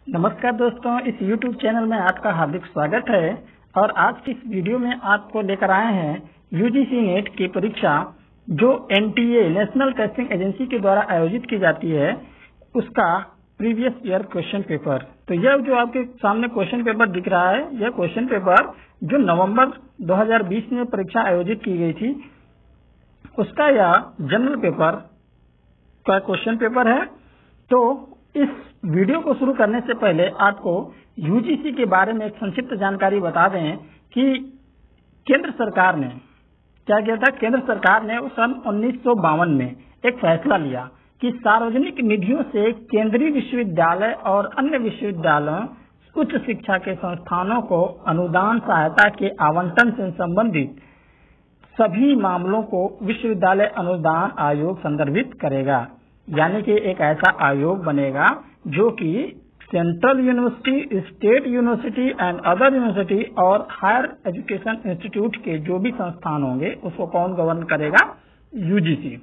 नमस्कार दोस्तों, इस YouTube चैनल में आपका हार्दिक स्वागत है। और आज की इस वीडियो में आपको लेकर आए हैं यूजीसी नेट की परीक्षा जो एनटीए नेशनल टेस्टिंग एजेंसी के द्वारा आयोजित की जाती है, उसका प्रीवियस ईयर क्वेश्चन पेपर। तो यह जो आपके सामने क्वेश्चन पेपर दिख रहा है, यह क्वेश्चन पेपर जो नवंबर 2020 में परीक्षा आयोजित की गई थी, उसका यह जनरल पेपर का क्वेश्चन पेपर है। तो इस वीडियो को शुरू करने से पहले आपको यूजीसी के बारे में एक संक्षिप्त जानकारी बता दें कि केंद्र सरकार ने क्या किया था। केंद्र सरकार ने सन 1952 में एक फैसला लिया कि सार्वजनिक निधियों से केंद्रीय विश्वविद्यालय और अन्य विश्वविद्यालयों उच्च शिक्षा के संस्थानों को अनुदान सहायता के आवंटन से संबंधित सभी मामलों को विश्वविद्यालय अनुदान आयोग संदर्भित करेगा। यानी कि एक ऐसा आयोग बनेगा जो कि central university, state university and other university और हायर एजुकेशन इंस्टीट्यूट के जो भी संस्थान होंगे उसको कौन गवर्न करेगा? यूजीसी।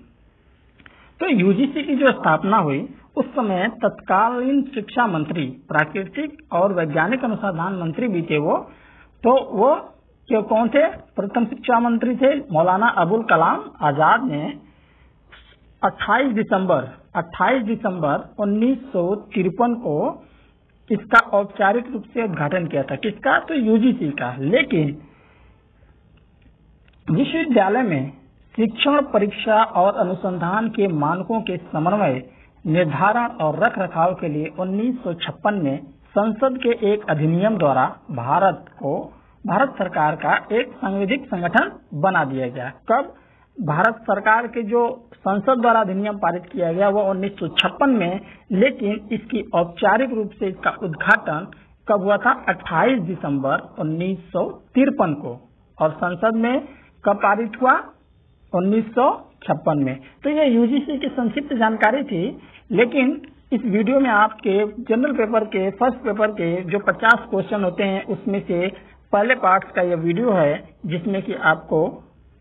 तो यूजीसी की जो स्थापना हुई उस समय तत्कालीन शिक्षा मंत्री, प्राकृतिक और वैज्ञानिक अनुसंधान मंत्री भी थे वो। तो वो क्यों कौन थे? प्रथम शिक्षा मंत्री थे मौलाना अबुल कलाम आजाद ने 28 दिसंबर 1953 को इसका औपचारिक रूप से उद्घाटन किया था। किसका? तो यूजीसी का। लेकिन विश्वविद्यालय में शिक्षण, परीक्षा और अनुसंधान के मानकों के समन्वय, निर्धारण और रखरखाव के लिए 1956 में संसद के एक अधिनियम द्वारा भारत सरकार का एक सांविधिक संगठन बना दिया गया। कब? भारत सरकार के जो संसद द्वारा अधिनियम पारित किया गया वो 1956 में। लेकिन इसकी औपचारिक रूप से इसका उद्घाटन कब हुआ था? 28 दिसंबर 1953 को। और संसद में कब पारित हुआ? 1956 में। तो ये यूजीसी की संक्षिप्त जानकारी थी। लेकिन इस वीडियो में आपके जनरल पेपर के फर्स्ट पेपर के जो 50 क्वेश्चन होते हैं उसमें से पहले पार्ट का यह वीडियो है जिसमें कि आपको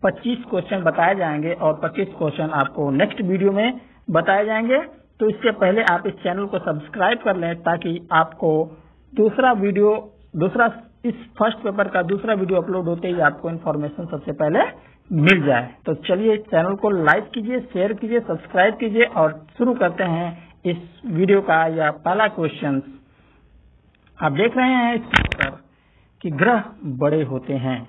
25 क्वेश्चन बताए जाएंगे और 25 क्वेश्चन आपको नेक्स्ट वीडियो में बताए जाएंगे। तो इससे पहले आप इस चैनल को सब्सक्राइब कर लें ताकि आपको इस फर्स्ट पेपर का दूसरा वीडियो अपलोड होते ही आपको इन्फॉर्मेशन सबसे पहले मिल जाए। तो चलिए चैनल को लाइक कीजिए, शेयर कीजिए, सब्सक्राइब कीजिए और शुरू करते हैं इस वीडियो का यह पहला क्वेश्चन। आप देख रहे हैं इस पर कि ग्रह बड़े होते हैं।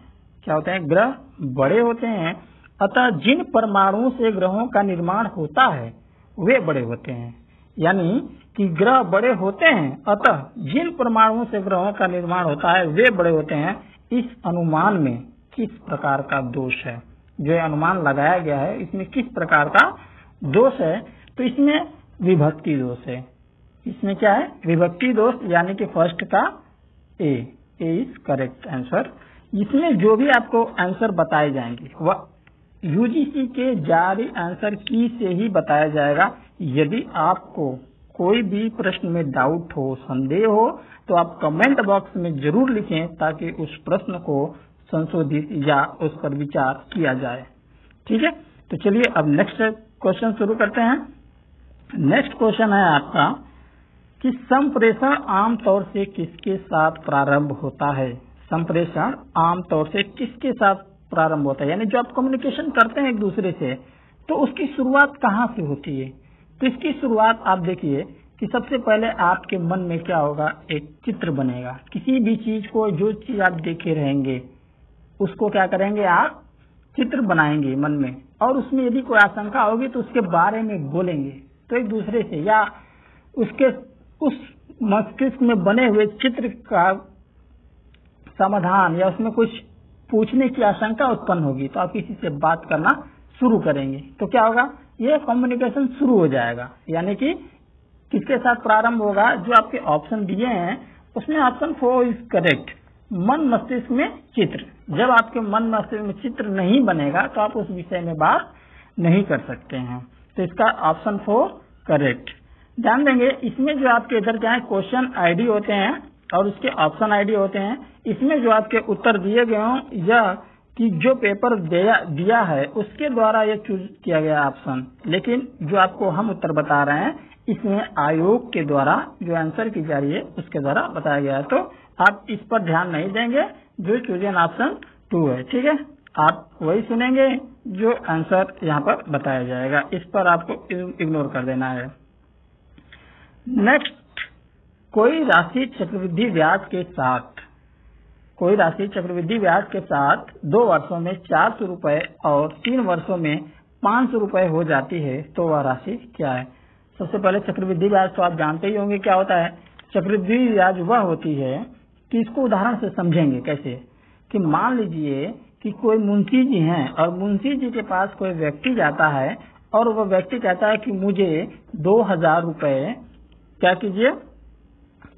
क्या होते हैं? ग्रह बड़े होते हैं, अतः जिन परमाणुओं से ग्रहों का निर्माण होता है वे बड़े होते हैं। यानी कि ग्रह बड़े होते हैं, अतः जिन परमाणुओं से ग्रहों का निर्माण होता है वे बड़े होते हैं। इस अनुमान में किस प्रकार का दोष है? जो अनुमान लगाया गया है इसमें किस प्रकार का दोष है? तो इसमें विभक्ति दोष है। इसमें क्या है? विभक्ति दोष। यानी कि फर्स्ट का ए इज करेक्ट आंसर। इसमें जो भी आपको आंसर बताए जाएंगे वह यूजीसी के जारी आंसर की से ही बताया जाएगा। यदि आपको कोई भी प्रश्न में डाउट हो, संदेह हो, तो आप कमेंट बॉक्स में जरूर लिखें ताकि उस प्रश्न को संशोधित या उस पर विचार किया जाए। ठीक है, तो चलिए अब नेक्स्ट क्वेश्चन शुरू करते हैं। नेक्स्ट क्वेश्चन है आपका कि संप्रेषण आमतौर से किसके साथ प्रारंभ होता है? संप्रेषण आमतौर से किसके साथ प्रारंभ होता है? यानी जो आप कम्युनिकेशन करते हैं एक दूसरे से, तो उसकी शुरुआत कहाँ से होती है? तो इसकी शुरुआत आप देखिए कि सबसे पहले आपके मन में क्या होगा? एक चित्र बनेगा। किसी भी चीज को, जो चीज आप देखे रहेंगे उसको क्या करेंगे? आप चित्र बनाएंगे मन में, और उसमें यदि कोई आशंका होगी तो उसके बारे में बोलेंगे। तो एक दूसरे से या उस मस्तिष्क में बने हुए चित्र का समाधान या उसमें कुछ पूछने की आशंका उत्पन्न होगी तो आप किसी से बात करना शुरू करेंगे। तो क्या होगा? ये कम्युनिकेशन शुरू हो जाएगा। यानी कि किसके साथ प्रारंभ होगा? जो आपके ऑप्शन दिए हैं उसमें ऑप्शन 4 इज करेक्ट। मन मस्तिष्क में चित्र। जब आपके मन मस्तिष्क में चित्र नहीं बनेगा तो आप उस विषय में बात नहीं कर सकते हैं। तो इसका ऑप्शन 4 करेक्ट। ध्यान देंगे इसमें जो आपके इधर क्या है, क्वेश्चन आईडी होते हैं और उसके ऑप्शन आईडी होते हैं। इसमें जो आपके उत्तर दिए गए हों या कि जो पेपर दिया है उसके द्वारा ये चूज किया गया ऑप्शन। लेकिन जो आपको हम उत्तर बता रहे हैं इसमें आयोग के द्वारा जो आंसर की जा रही है उसके द्वारा बताया गया है। तो आप इस पर ध्यान नहीं देंगे जो चूजन ऑप्शन 2 है, ठीक है। आप वही सुनेंगे जो आंसर यहाँ पर बताया जाएगा, इस पर आपको इग्नोर कर देना है। नेक्स्ट, कोई राशि चक्रवृद्धि ब्याज के साथ 2 वर्षों में 400 रुपए और 3 वर्षों में 500 रुपए हो जाती है तो वह राशि क्या है। सबसे पहले चक्रवृद्धि ब्याज तो आप जानते ही होंगे क्या होता है। चक्रवृद्धि ब्याज वह होती है कि इसको उदाहरण से समझेंगे कैसे, कि मान लीजिए कि कोई मुंशी जी हैं और मुंशी जी के पास कोई व्यक्ति जाता है और वह व्यक्ति कहता है कि मुझे 2000 रुपए क्या कीजिए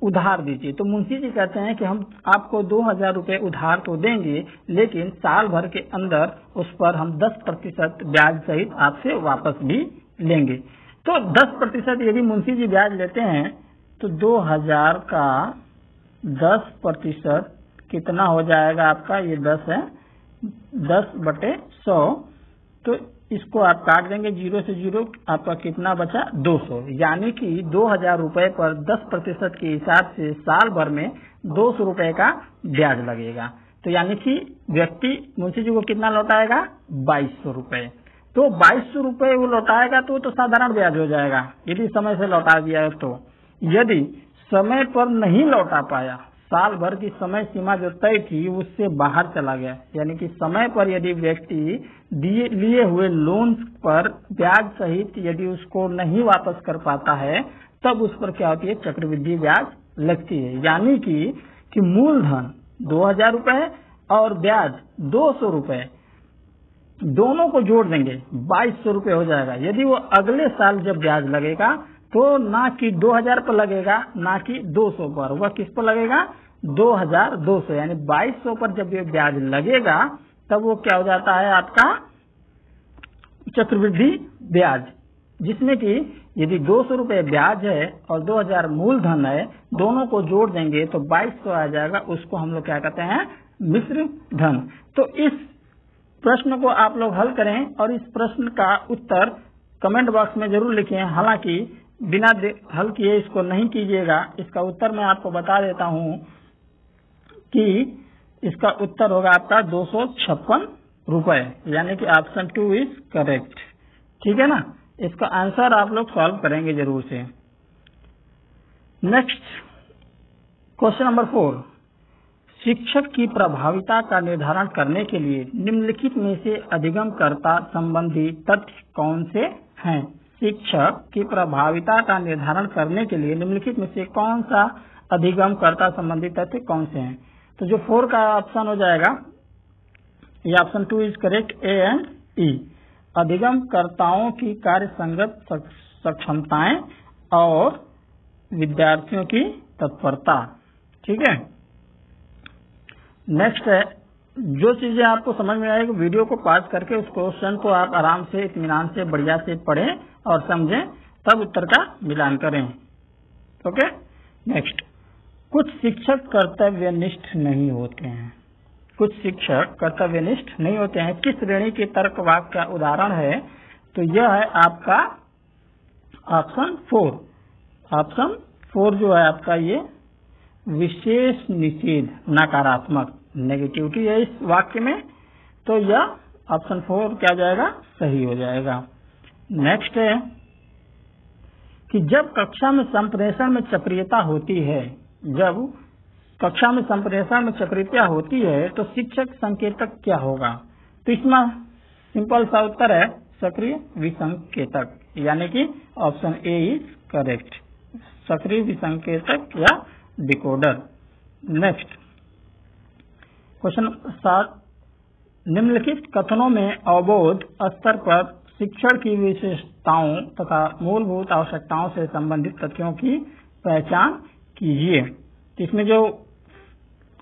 उधार दीजिए। तो मुंशी जी कहते हैं कि हम आपको 2000 रुपए उधार तो देंगे, लेकिन साल भर के अंदर उस पर हम 10% ब्याज सहित आपसे वापस भी लेंगे। तो 10% यदि मुंशी जी ब्याज लेते हैं तो 2000 का 10% कितना हो जाएगा आपका, ये 10 है, 10/100। तो इसको आप काट देंगे 0 से 0, आपका कितना बचा 200। यानी कि 2000 रुपए पर 10% के हिसाब से साल भर में 200 रुपए का ब्याज लगेगा। तो यानी कि व्यक्ति मुंशी जी को कितना लौटाएगा 2200 रुपए। तो 2200 रुपए वो लौटाएगा तो साधारण ब्याज हो जाएगा यदि समय से लौटा दिया है। तो यदि समय पर नहीं लौटा पाया, साल भर की समय सीमा जो तय थी उससे बाहर चला गया, यानी कि समय पर यदि व्यक्ति लिए हुए लोन पर ब्याज सहित यदि उसको नहीं वापस कर पाता है तब उस पर क्या होती है, चक्रवृद्धि ब्याज लगती है। यानी कि मूलधन 2000 रुपए और ब्याज 200 रुपए दोनों को जोड़ देंगे 2200 रुपए हो जाएगा। यदि वो अगले साल जब ब्याज लगेगा तो ना कि 2000 पर लगेगा ना कि 200 पर, वह किस पर लगेगा 2200, यानी 2200 पर जब ये ब्याज लगेगा तब वो क्या हो जाता है आपका चक्रवृद्धि ब्याज, जिसमें कि यदि 200 रुपए ब्याज है और 2000 मूलधन है, दोनों को जोड़ देंगे तो 2200 आ जाएगा। उसको हम लोग क्या कहते हैं, मिश्र धन। तो इस प्रश्न को आप लोग हल करें और इस प्रश्न का उत्तर कमेंट बॉक्स में जरूर लिखें। हालांकि बिना हल किए इसको नहीं कीजिएगा। इसका उत्तर मैं आपको बता देता हूं कि इसका उत्तर होगा आपका 256 रुपए, यानी कि ऑप्शन 2 इज करेक्ट। ठीक है ना, इसका आंसर आप लोग सॉल्व करेंगे जरूर से। नेक्स्ट क्वेश्चन नंबर 4, शिक्षक की प्रभाविता का निर्धारण करने के लिए निम्नलिखित में से अधिगमकर्ता संबंधी तथ्य कौन से हैं। शिक्षक की प्रभाविता का निर्धारण करने के लिए निम्नलिखित में से कौन सा अधिगमकर्ता संबंधी तथ्य कौन से हैं। तो जो 4 का ऑप्शन हो जाएगा, ये option 2 is correct, A and E. अधिगमकर्ताओं की कार्य संगत सक्षमताएं और विद्यार्थियों की तत्परता। ठीक है। नेक्स्ट है, जो चीजें आपको समझ में आएगी वीडियो को पॉज करके उस क्वेश्चन को आप आराम से इत्मीनान से बढ़िया से पढ़ें और समझें, तब उत्तर का मिलान करें। ओके। नेक्स्ट, कुछ शिक्षक कर्तव्यनिष्ठ नहीं होते हैं। कुछ शिक्षक कर्तव्यनिष्ठ नहीं होते हैं। किस श्रेणी के तर्क वाक्य का उदाहरण है, तो यह है आपका ऑप्शन 4। ऑप्शन 4 जो है आपका ये विशेष निषेध, नकारात्मक नेगेटिविटी है इस वाक्य में, तो यह ऑप्शन 4 क्या जाएगा, सही हो जाएगा। नेक्स्ट है कि जब कक्षा में संप्रेषण में चक्रियता होती है, जब कक्षा में संप्रेषण में चक्रियता होती है तो शिक्षक संकेतक क्या होगा। तो इसमें सिंपल सा उत्तर है सक्रिय विसंकेतक, यानी कि ऑप्शन ए इज करेक्ट, सक्रिय विसंकेतक या डिकोडर। नेक्स्ट क्वेश्चन 7, निम्नलिखित कथनों में अवबोध स्तर पर शिक्षण की विशेषताओं तथा मूलभूत आवश्यकताओं से संबंधित तथ्यों की पहचान कीजिए। इसमें जो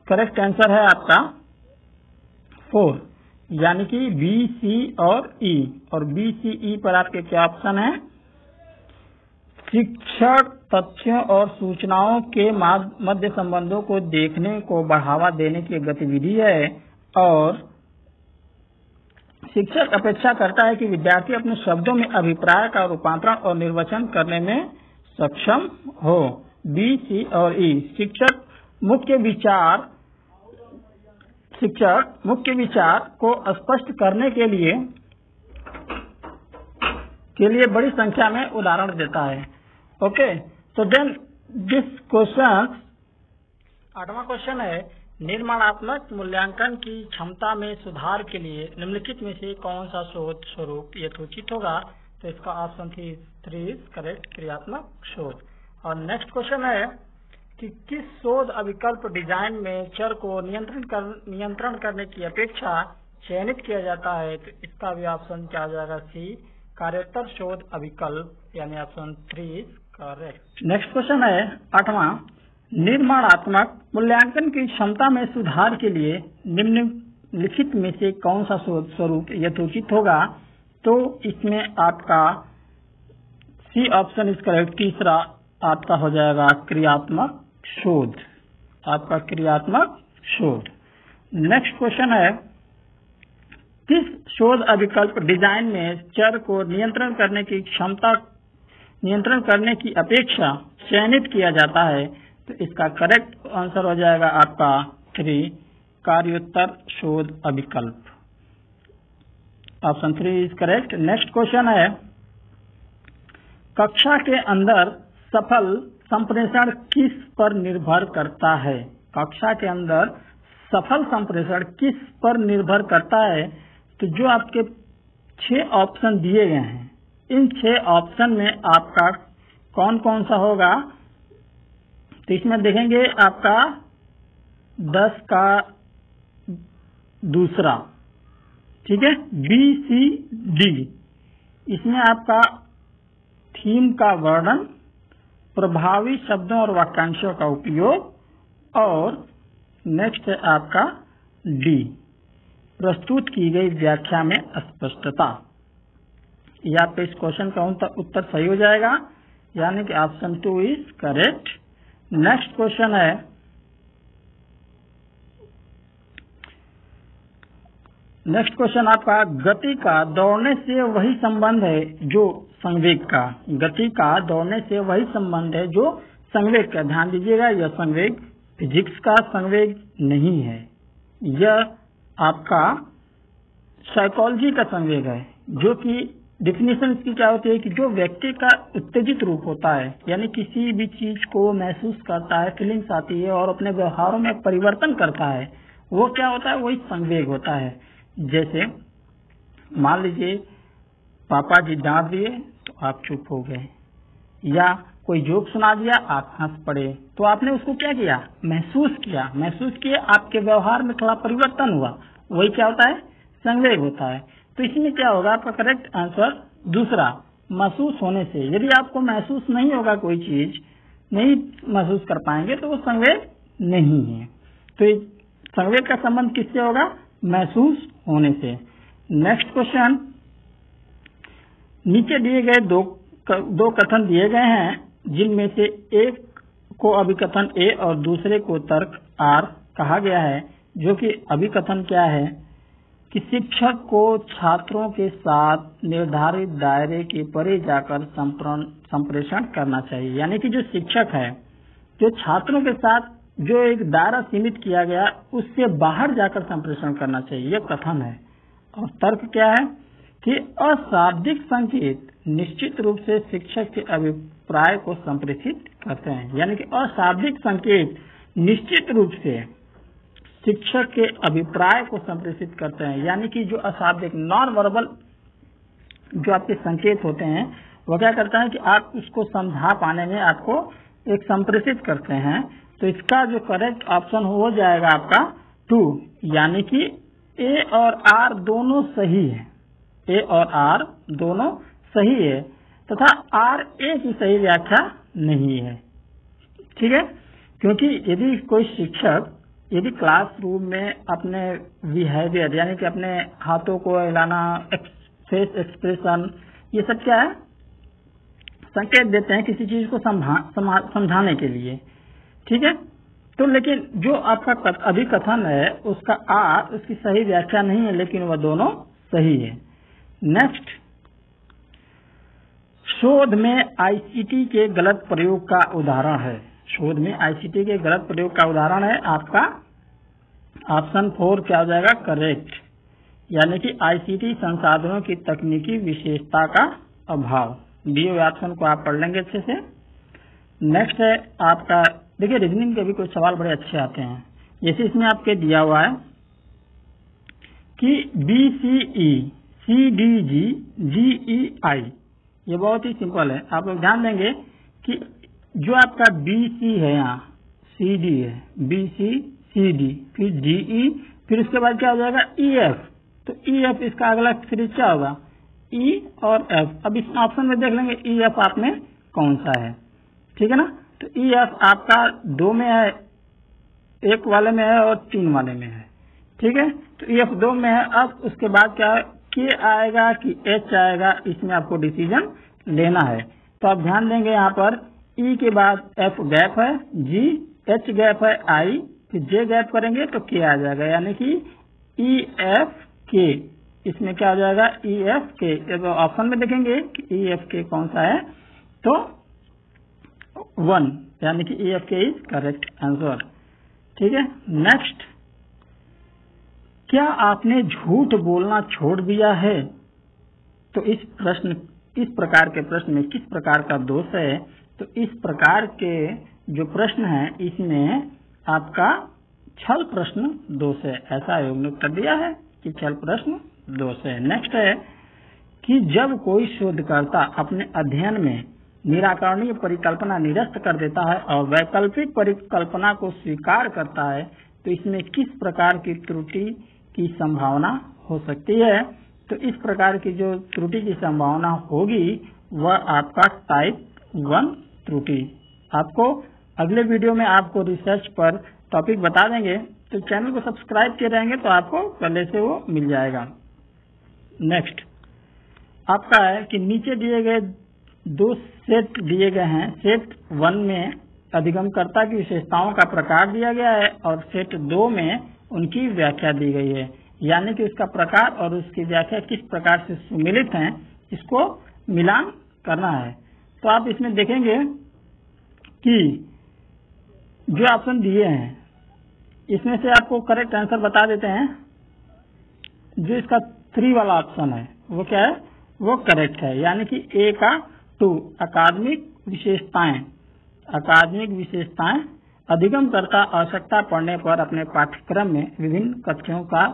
करेक्ट आंसर है आपका 4, यानी कि बी, सी और ई। और बी, सी, ई पर आपके क्या ऑप्शन है, शिक्षण तथ्यों और सूचनाओं के मध्य संबंधों को देखने को बढ़ावा देने की गतिविधि है और शिक्षक अपेक्षा करता है कि विद्यार्थी अपने शब्दों में अभिप्राय का रूपांतरण और निर्वचन करने में सक्षम हो। बी, सी और ई। शिक्षक मुख्य विचार को स्पष्ट करने के लिए बड़ी संख्या में उदाहरण देता है। ओके, तो देन दिस क्वेश्चन, 8वां क्वेश्चन है, निर्माणात्मक मूल्यांकन की क्षमता में सुधार के लिए निम्नलिखित में से कौन सा शोध स्वरूप यथोचित होगा? तो इसका ऑप्शन 3 इज करेक्ट, क्रियात्मक शोध। और नेक्स्ट क्वेश्चन है कि किस शोध अभिकल्प डिजाइन में चर को नियंत्रण करने की अपेक्षा चयनित किया जाता है? तो इसका भी ऑप्शन क्या आ जाएगा? सी, कार्योत्तर शोध अभिकल्प, यानी option 3 is correct. Next question है 8वां, निर्माणात्मक मूल्यांकन की क्षमता में सुधार के लिए निम्नलिखित में से कौन सा शोध स्वरूप यथोचित होगा? तो इसमें आपका सी ऑप्शन इज करेक्ट, तीसरा आपका हो जाएगा क्रियात्मक शोध, आपका क्रियात्मक शोध। नेक्स्ट क्वेश्चन है, किस शोध अभिकल्प डिजाइन में चर को नियंत्रण करने की अपेक्षा चयनित किया जाता है? तो इसका करेक्ट आंसर हो जाएगा आपका 3, कार्योत्तर शोध अभिकल्प, option 3 is correct. Next question है, कक्षा के अंदर सफल संप्रेषण किस पर निर्भर करता है? कक्षा के अंदर सफल संप्रेषण किस पर निर्भर करता है? तो जो आपके 6 ऑप्शन दिए गए हैं, इन 6 ऑप्शन में आपका कौन कौन सा होगा? तो इसमें देखेंगे आपका 10 का दूसरा, ठीक है, बी, सी, डी। इसमें आपका थीम का वर्णन, प्रभावी शब्दों और वाक्यांशों का उपयोग, और नेक्स्ट है आपका डी, प्रस्तुत की गई व्याख्या में स्पष्टता। या तो इस क्वेश्चन का उत्तर सही हो जाएगा, यानी कि option 2 is correct. Next question है, नेक्स्ट क्वेश्चन आपका, गति का दौड़ने से वही संबंध है जो संवेग का। गति का दौड़ने से वही संबंध है जो संवेग का। ध्यान दीजिएगा, यह संवेग फिजिक्स का संवेग नहीं है, यह आपका साइकोलॉजी का संवेग है, जो कि डिफिनेशन इसकी क्या होती है कि जो व्यक्ति का उत्तेजित रूप होता है, यानी किसी भी चीज को महसूस करता है, फीलिंग्स आती है और अपने व्यवहारों में परिवर्तन करता है, वो क्या होता है? वही संवेग होता है। जैसे मान लीजिए पापा जी डांट दिए तो आप चुप हो गए, या कोई जोक सुना दिया आप हंस पड़े, तो आपने उसको क्या किया? महसूस किया, आपके व्यवहार में थोड़ा परिवर्तन हुआ, वही क्या होता है? संवेग होता है। तो इसमें क्या होगा? आपका करेक्ट आंसर दूसरा, महसूस होने से। यदि आपको महसूस नहीं होगा, कोई चीज नहीं महसूस कर पाएंगे, तो वो संवेग नहीं है। तो संवेग का संबंध किससे होगा? महसूस होने से। नेक्स्ट क्वेश्चन, नीचे दिए गए दो कथन दिए गए हैं, जिनमें से एक को अभिकथन ए और दूसरे को तर्क आर कहा गया है, जो कि अभिकथन क्या है कि शिक्षक को छात्रों के साथ निर्धारित दायरे के परे जाकर संप्रेषण करना चाहिए। यानी कि जो शिक्षक है, जो छात्रों के साथ जो एक दायरा सीमित किया गया, उससे बाहर जाकर संप्रेषण करना चाहिए, यह कथन है। और तर्क क्या है कि अशाब्दिक संकेत निश्चित रूप से शिक्षक के अभिप्राय को संप्रेषित करते हैं। यानी कि अशाब्दिक संकेत निश्चित रूप से शिक्षक के अभिप्राय को संप्रेषित करते हैं। यानी कि जो अशाब्दिक नॉन वर्बल जो आपके संकेत होते हैं, वो क्या करता है कि आप उसको समझा पाने में आपको एक संप्रेषित करते हैं। तो इसका जो करेक्ट ऑप्शन हो जाएगा आपका 2, यानी कि ए और आर दोनों सही है, ए और आर दोनों सही है, तथा आर ए की सही व्याख्या नहीं है। ठीक है, क्योंकि यदि कोई शिक्षक यदि क्लासरूम में अपने बिहेवियर, यानी कि अपने हाथों को हिलाना, फेस एक्सप्रेशन, ये सब क्या है? संकेत देते हैं किसी चीज को समझाने के लिए। ठीक है, तो लेकिन जो आपका अभिकथन है उसका आर उसकी सही व्याख्या नहीं है, लेकिन वह दोनों सही है। नेक्स्ट, शोध में आईसीटी के गलत प्रयोग का उदाहरण है। शोध में आईसीटी के गलत प्रयोग का उदाहरण है आपका ऑप्शन 4 क्या हो जाएगा, करेक्ट। यानी कि आईसीटी संसाधनों की तकनीकी विशेषता का अभाव। दिए हुए ऑप्शन को आप पढ़ लेंगे अच्छे से। नेक्स्ट है आपका, देखिए रीजनिंग के भी कुछ सवाल बड़े अच्छे आते हैं। जैसे इसमें आपके दिया हुआ है कि BCE CDG GEI, ये बहुत ही सिंपल है। आप लोग ध्यान देंगे कि जो आपका BC है यहाँ, CD है, BC CD, फिर GE, फिर उसके बाद क्या हो जाएगा EF। तो EF इसका अगला सीरीज क्या होगा, E और F। अब इस ऑप्शन में देख लेंगे EF आप में कौन सा है, ठीक है ना। तो EF आपका 2 में है, 1 वाले में है और 3 वाले में है, ठीक है। तो EF 2 में है। अब उसके बाद क्या है, K आएगा कि H आएगा, इसमें आपको डिसीजन लेना है। तो आप ध्यान देंगे यहाँ पर E के बाद F गैप है, G, H गैप है, I, फिर J गैप करेंगे तो K आ जाएगा, यानी कि EFK। इसमें क्या हो जाएगा, EFK। जब ऑप्शन में देखेंगे कि EFK कौन सा है तो 1, यानी कि EFK इज करेक्ट आंसर, ठीक है। नेक्स्ट, क्या आपने झूठ बोलना छोड़ दिया है? तो इस प्रकार के प्रश्न में किस प्रकार का दोष है? तो इस प्रकार के जो प्रश्न है इसमें आपका छल प्रश्न दोष है। ऐसा आयोग ने कर दिया है कि छल प्रश्न दोष है। नेक्स्ट है कि जब कोई शोधकर्ता अपने अध्ययन में निराकरणीय परिकल्पना निरस्त कर देता है और वैकल्पिक परिकल्पना को स्वीकार करता है तो इसमें किस प्रकार की त्रुटि की संभावना हो सकती है? तो इस प्रकार की जो त्रुटि की संभावना होगी वह आपका टाइप 1 त्रुटि। आपको अगले वीडियो में आपको रिसर्च पर टॉपिक बता देंगे, तो चैनल को सब्सक्राइब किए रहेंगे तो आपको पहले से वो मिल जाएगा। नेक्स्ट आपका है कि नीचे दिए गए 2 सेट दिए गए हैं। सेट 1 में अधिगमकर्ता की विशेषताओं का प्रकार दिया गया है और सेट 2 में उनकी व्याख्या दी गई है, यानी कि उसका प्रकार और उसकी व्याख्या किस प्रकार से सुमिलित हैं, इसको मिलान करना है। तो आप इसमें देखेंगे कि जो ऑप्शन दिए हैं इसमें से आपको करेक्ट आंसर बता देते हैं। जो इसका 3 वाला ऑप्शन है वो क्या है, वो करेक्ट है, यानी कि A का 2 अकादमिक विशेषताएं अधिगमकर्ता आवश्यकता पड़ने पर अपने पाठ्यक्रम में विभिन्न कक्षों का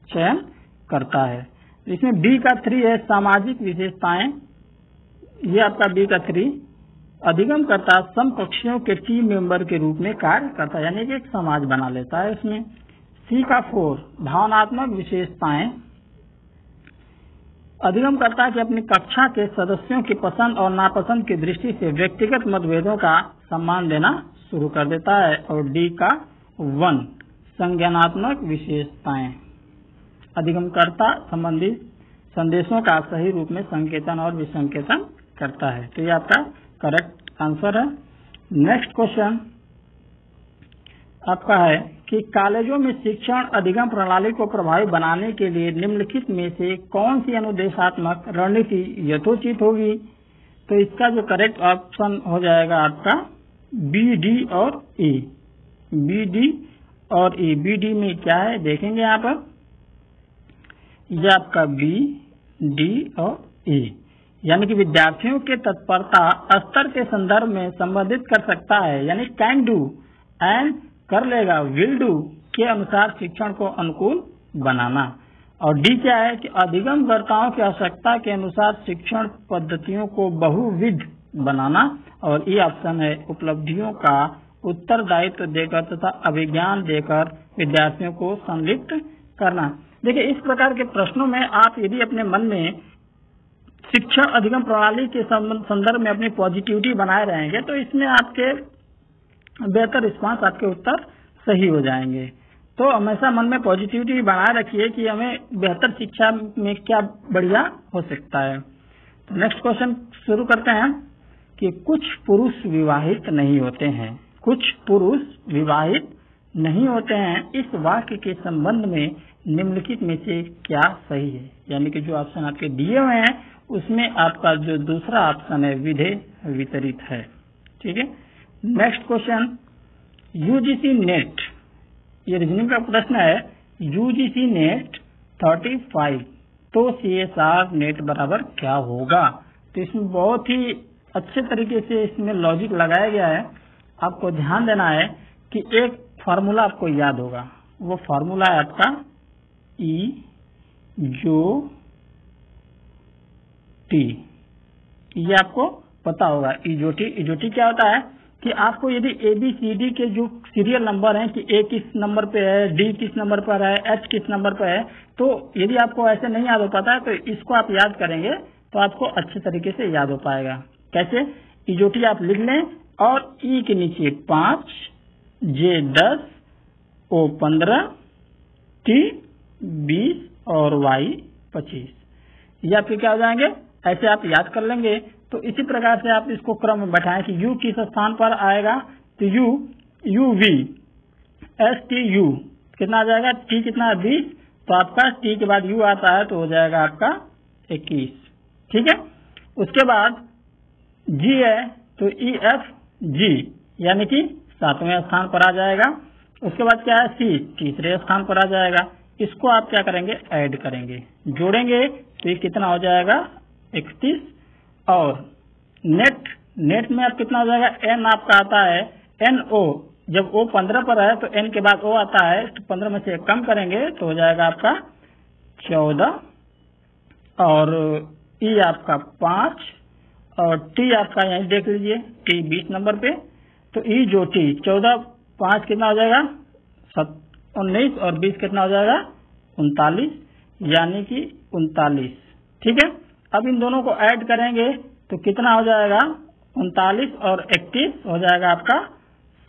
चयन करता है। इसमें B का 3 है सामाजिक विशेषताएं, ये आपका B का 3 अधिगमकर्ता समकक्षियों के टीम मेंबर के रूप में कार्य करता है, यानी कि एक समाज बना लेता है उसमें। C का 4 भावनात्मक विशेषताएं अधिगमकर्ता के अपनी कक्षा के सदस्यों की पसंद और नापसंद की दृष्टि से व्यक्तिगत मतभेदों का सम्मान देना शुरू कर देता है। और D का 1 संज्ञानात्मक विशेषताएं अधिगमकर्ता संबंधित संदेशों का सही रूप में संकेतन और विसंकेतन करता है। तो ये आपका करेक्ट आंसर है। नेक्स्ट क्वेश्चन आपका है कि कॉलेजों में शिक्षण अधिगम प्रणाली को प्रभावी बनाने के लिए निम्नलिखित में से कौन सी अनुदेशात्मक रणनीति यथोचित होगी? तो इसका जो करेक्ट ऑप्शन हो जाएगा आपका B, D और E। B, D और E। B, D में क्या है देखेंगे यहाँ पर, यह आपका B, D और E, यानी कि विद्यार्थियों के तत्परता स्तर के संदर्भ में संबंधित कर सकता है, यानी कैन डू एंड कर लेगा, विल डू के अनुसार शिक्षण को अनुकूल बनाना। और डी क्या है कि अधिगमकर्ताओं की आवश्यकता के अनुसार शिक्षण पद्धतियों को बहुविध बनाना। और ये ऑप्शन है उपलब्धियों का उत्तरदायित्व देकर तथा अभिज्ञान देकर विद्यार्थियों को संलिप्त करना। देखिए इस प्रकार के प्रश्नों में आप यदि अपने मन में शिक्षण अधिगम प्रणाली के संदर्भ में अपनी पॉजिटिविटी बनाए रहेंगे तो इसमें आपके बेहतर रिस्पांस, आपके उत्तर सही हो जाएंगे। तो हमेशा मन में पॉजिटिविटी बनाए रखिए कि हमें बेहतर शिक्षा में क्या बढ़िया हो सकता है। तो नेक्स्ट क्वेश्चन शुरू करते हैं कि कुछ पुरुष विवाहित नहीं होते हैं। कुछ पुरुष विवाहित नहीं होते हैं, इस वाक्य के संबंध में निम्नलिखित में से क्या सही है? यानी कि जो ऑप्शन आपके दिए हुए हैं उसमें आपका जो दूसरा ऑप्शन है विधेय वितरित है। ठीक है। नेक्स्ट क्वेश्चन, यूजीसी नेट, ये रीजनिंग का प्रश्न है। यूजीसी नेट 35 तो सीएसआर नेट बराबर क्या होगा? तो इसमें बहुत ही अच्छे तरीके से इसमें लॉजिक लगाया गया है। आपको ध्यान देना है कि एक फार्मूला आपको याद होगा, वो फार्मूला है आपका ई जो टी, ये आपको पता होगा। इजोटी क्या होता है कि आपको यदि ABCD के जो सीरियल नंबर हैं कि A किस नंबर पे है, D किस नंबर पर है, H किस नंबर पर है, तो यदि आपको ऐसे नहीं याद हो पाता है तो इसको आप याद करेंगे तो आपको अच्छे तरीके से याद हो पाएगा। कैसे? इजोटी आप लिख लें और E के नीचे 5, J 10, O 15, T 20 और Y 25, ये आपके क्या हो जाएंगे? ऐसे आप याद कर लेंगे। तो इसी प्रकार से आप इसको क्रम में बैठाएं कि U किस स्थान पर आएगा, तो UV STU कितना आ जाएगा? T कितना है? 20, तो आपका T के बाद U आता है तो हो जाएगा आपका 21। ठीक है। उसके बाद G है तो EFG यानी कि 7वें स्थान पर आ जाएगा। उसके बाद क्या है? C तीसरे स्थान पर आ जाएगा। इसको आप क्या करेंगे? ऐड करेंगे, जोड़ेंगे तो ये कितना हो जाएगा? 31। और नेट में आप कितना हो जाएगा? N आपका आता है NO, जब O 15 पर है तो N के बाद O आता है तो 15 में से कम करेंगे तो हो जाएगा आपका 14 और E आपका 5 और T आपका यहीं देख लीजिए T 20 नंबर पे, तो E जो T 14 5 कितना हो जाएगा? 19 और 20 कितना हो जाएगा? 39, यानी कि 39। ठीक है। अब इन दोनों को ऐड करेंगे तो कितना हो जाएगा? 39 और 31 हो जाएगा आपका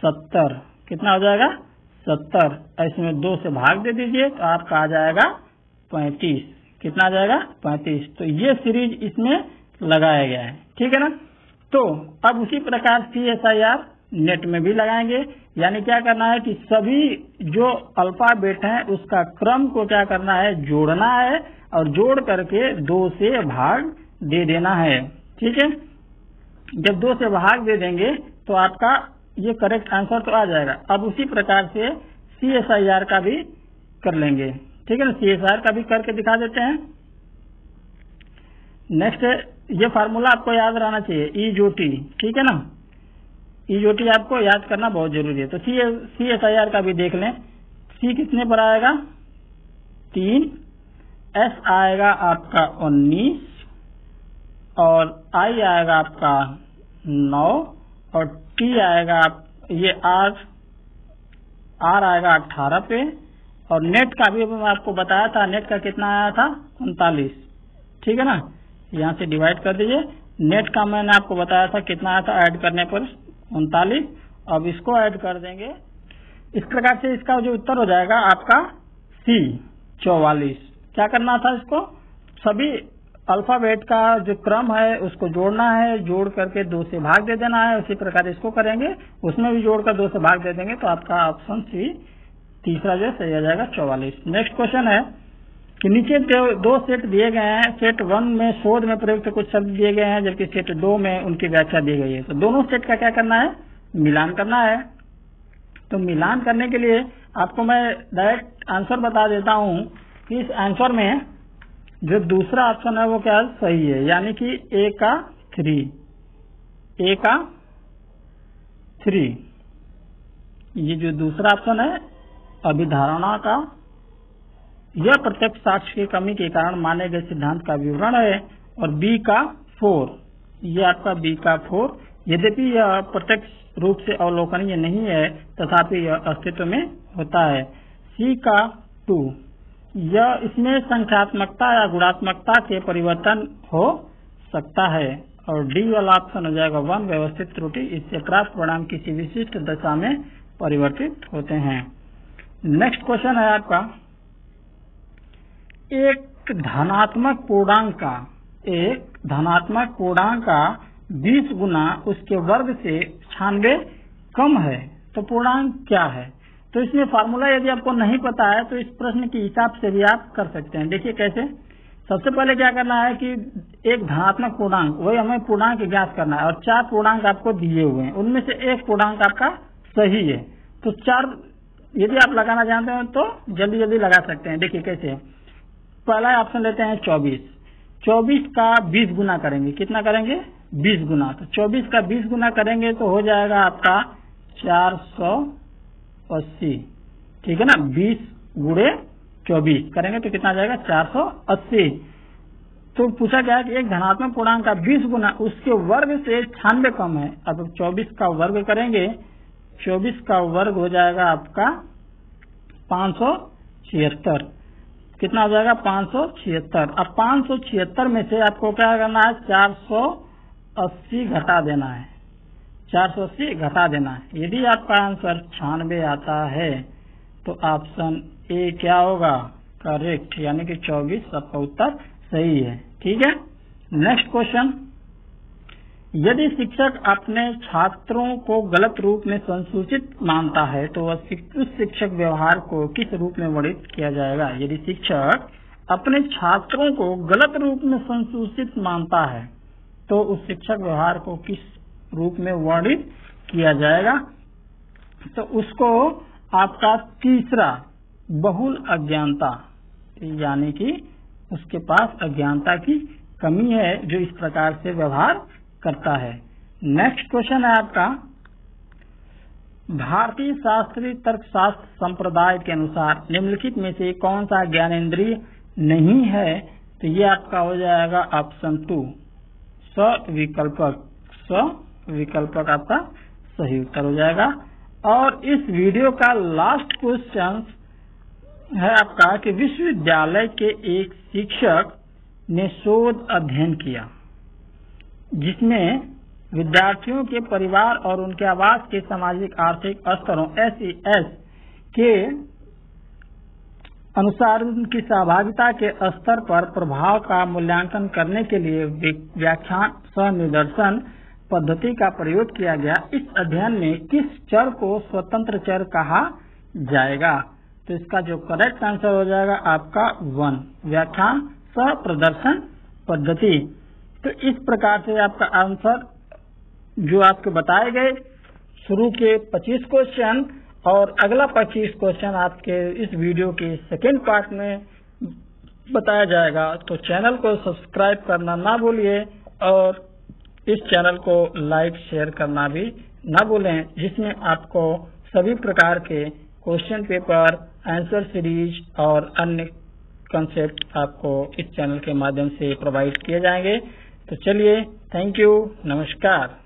70। कितना हो जाएगा? 70। इसमें 2 से भाग दे दीजिए तो आपका आ जाएगा 35। कितना आ जाएगा? 35। तो ये सीरीज इसमें लगाया गया है। ठीक है ना। तो अब उसी प्रकार CSIR नेट में भी लगाएंगे, यानी क्या करना है कि सभी जो अल्फाबेट हैं उसका क्रम को क्या करना है? जोड़ना है और जोड़ करके 2 से भाग दे देना है। ठीक है। जब 2 से भाग दे देंगे तो आपका ये करेक्ट आंसर तो आ जाएगा। अब उसी प्रकार से CSIR का भी कर लेंगे। ठीक है ना। CSIR का भी करके दिखा देते हैं। नेक्स्ट, ये फार्मूला आपको याद रहना चाहिए, E जो T। ठीक है ना। E जो T आपको याद करना बहुत जरूरी है। तो CSIR का भी देख लें। C कितने पर आएगा? 3, S आएगा आपका 19 और I आएगा आपका 9 और T आएगा ये R आएगा 18 पे। और नेट का भी मैं आपको बताया था, नेट का कितना आया था? 39। ठीक है ना। यहाँ से डिवाइड कर दीजिए। नेट का मैंने आपको बताया था कितना आया था ऐड करने पर? 39। अब इसको ऐड कर देंगे। इस प्रकार से इसका जो उत्तर हो जाएगा आपका C 44। क्या करना था? इसको सभी अल्फाबेट का जो क्रम है उसको जोड़ना है, जोड़ करके 2 से भाग दे देना है। उसी प्रकार इसको करेंगे, उसमें भी जोड़कर 2 से भाग दे देंगे तो आपका ऑप्शन C तीसरा जो सही आ जाएगा 44। नेक्स्ट क्वेश्चन है कि नीचे 2 सेट दिए गए हैं। सेट 1 में शोध में प्रयुक्त कुछ शब्द दिए गए हैं, जबकि सेट 2 में उनकी व्याख्या दी गई है। तो दोनों सेट का क्या करना है? मिलान करना है। तो मिलान करने के लिए आपको मैं डायरेक्ट आंसर बता देता हूं कि इस आंसर में जो दूसरा ऑप्शन है वो क्या सही है, यानी कि A का 3। ये जो दूसरा ऑप्शन है अभिधारणा का यह प्रत्यक्ष साक्ष्य की कमी के कारण माने गए सिद्धांत का विवरण है। और B का 4, ये आपका B का 4, यद्यपि यह प्रत्यक्ष रूप से अवलोकनीय नहीं है तथापि यह अस्तित्व में होता है। C का 2, यह इसमें संख्यात्मकता या गुणात्मकता के परिवर्तन हो सकता है। और D वाला ऑप्शन हो जाएगा 1, व्यवस्थित त्रुटि, इससे प्राप्त परिणाम किसी विशिष्ट दशा में परिवर्तित होते हैं। नेक्स्ट क्वेश्चन है आपका, एक धनात्मक पूर्णांक का 20 गुना उसके वर्ग से 96 कम है तो पूर्णांक क्या है? तो इसमें फार्मूला यदि आपको नहीं पता है तो इस प्रश्न के हिसाब से भी आप कर सकते हैं। देखिए कैसे सबसे पहले क्या करना है कि एक धनात्मक पूर्णांक, वही हमें पूर्णांक ज्ञात करना है और 4 पूर्णांक आपको दिए हुए हैं, उनमें से एक पूर्णांक आपका सही है। तो 4 यदि आप लगाना जानते हो तो जल्दी जल्दी लगा सकते हैं। देखिए कैसे, पहला ऑप्शन लेते हैं 24। 24 का 20 गुना करेंगे, कितना करेंगे 20 गुना। तो 24 का 20 गुना करेंगे तो हो जाएगा आपका 480, ठीक है ना। 20 गुणे 24 करेंगे तो कितना जाएगा 480। तो पूछा गया है कि एक धनात्मक पूर्णांक का 20 गुना उसके वर्ग से 96 कम है। अब 24 का वर्ग करेंगे, 24 का वर्ग हो जाएगा आपका 576, कितना हो जाएगा 576। अब 576 में से आपको क्या करना है 480 घटा देना है, 480 घटा देना है। यदि आपका आंसर 96 आता है तो ऑप्शन ए क्या होगा करेक्ट, यानी कि 24 आपका उत्तर सही है, ठीक है। नेक्स्ट क्वेश्चन, यदि शिक्षक अपने छात्रों को गलत रूप में संसूचित मानता है तो उस शिक्षक व्यवहार को किस रूप में वर्णित किया जाएगा। यदि शिक्षक अपने छात्रों को गलत रूप में संसूचित मानता है तो उस शिक्षक व्यवहार को किस रूप में वर्णित किया जाएगा। तो उसको आपका तीसरा बहुल अज्ञानता, यानी कि उसके पास अज्ञानता की कमी है जो इस प्रकार से व्यवहार करता है। नेक्स्ट क्वेश्चन है आपका, भारतीय शास्त्रीय तर्कशास्त्र संप्रदाय के अनुसार निम्नलिखित में से कौन सा ज्ञानेंद्रिय नहीं है। तो ये आपका हो जाएगा ऑप्शन 2 सविकल्पक, सविकल्पक आपका सही उत्तर हो जाएगा। और इस वीडियो का लास्ट क्वेश्चन है आपका कि विश्वविद्यालय के एक शिक्षक ने शोध अध्ययन किया जिसमें विद्यार्थियों के परिवार और उनके आवास के सामाजिक आर्थिक स्तरों SES के अनुसार उनकी सहभागिता के स्तर पर प्रभाव का मूल्यांकन करने के लिए व्याख्यान सह निदर्शन पद्धति का प्रयोग किया गया। इस अध्ययन में किस चर को स्वतंत्र चर कहा जाएगा। तो इसका जो करेक्ट आंसर हो जाएगा आपका 1 व्याख्यान सह प्रदर्शन पद्धति। तो इस प्रकार से आपका आंसर जो आपके बताए गए शुरू के 25 क्वेश्चन और अगला 25 क्वेश्चन आपके इस वीडियो के सेकेंड पार्ट में बताया जाएगा। तो चैनल को सब्सक्राइब करना ना भूलिए और इस चैनल को लाइक शेयर करना भी ना भूलें, जिसमें आपको सभी प्रकार के क्वेश्चन पेपर, आंसर सीरीज और अन्य कंसेप्ट आपको इस चैनल के माध्यम से प्रोवाइड किए जाएंगे। तो चलिए, थैंक यू, नमस्कार।